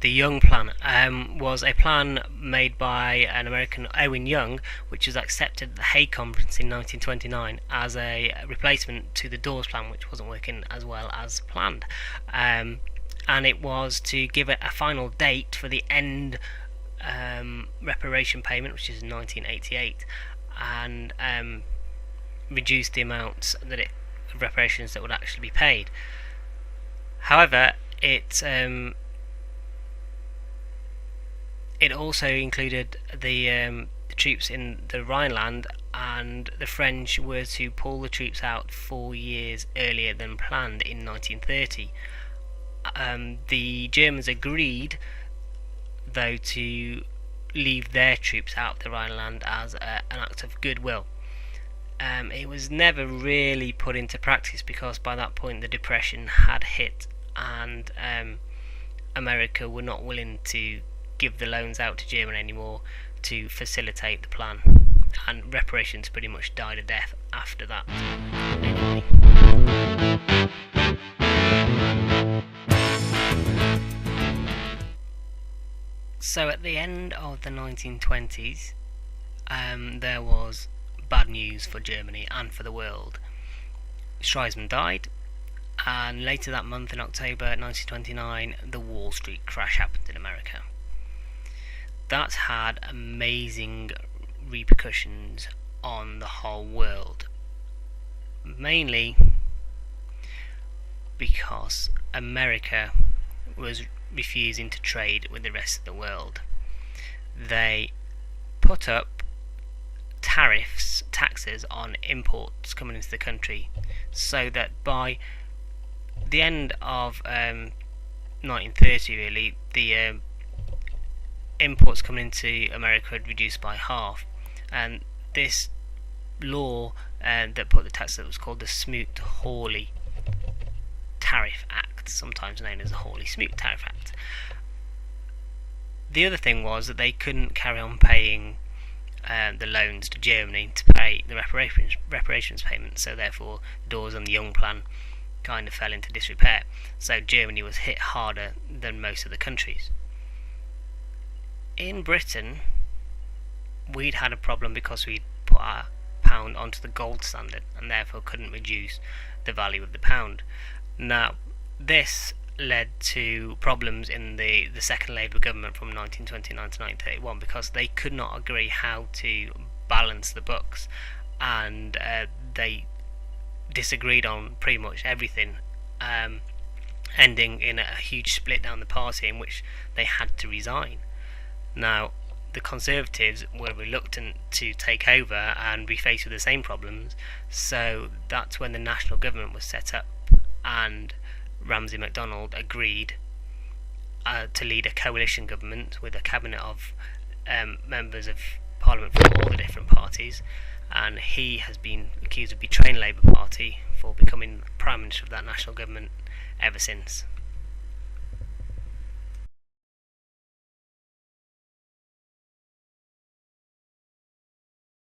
the Young Plan was a plan made by an American, Owen Young, which was accepted at the Hague Conference in 1929 as a replacement to the Dawes Plan, which wasn't working as well as planned. And it was to give it a final date for the end reparation payment, which is 1988, and reduce the amounts of reparations that would actually be paid. However, it also included the troops in the Rhineland, and the French were to pull the troops out 4 years earlier than planned in 1930. The Germans agreed, though, to leave their troops out of the Rhineland as an act of goodwill. It was never really put into practice because by that point the Depression had hit, and America were not willing to give the loans out to Germany anymore to facilitate the plan, and reparations pretty much died a death after that. Anyway. So at the end of the 1920s, there was bad news for Germany and for the world. Stresemann died, and later that month, in October 1929, the Wall Street crash happened in America. That had amazing repercussions on the whole world, mainly because America was refusing to trade with the rest of the world. They put up taxes on imports coming into the country, so that by the end of 1930, really, the imports coming into America had reduced by half, and this law that put the tax, that was called the Smoot-Hawley Tariff Act, sometimes known as the Hawley-Smoot Tariff Act. The other thing was that they couldn't carry on paying the loans to Germany to pay the reparations payments, so therefore the Dawes and the Young Plan kind of fell into disrepair. So Germany was hit harder than most of the countries. In Britain, we'd had a problem because we'd put our pound onto the gold standard and therefore couldn't reduce the value of the pound. Now, this led to problems in the second Labour government from 1929 to 1931 because they could not agree how to balance the books, and they disagreed on pretty much everything, ending in a huge split down the party in which they had to resign. Now, the Conservatives were reluctant to take over and be faced with the same problems, so that's when the national government was set up, and Ramsay MacDonald agreed to lead a coalition government with a cabinet of members of Parliament from all the different parties, and he has been accused of betraying the Labour Party for becoming Prime Minister of that national government ever since.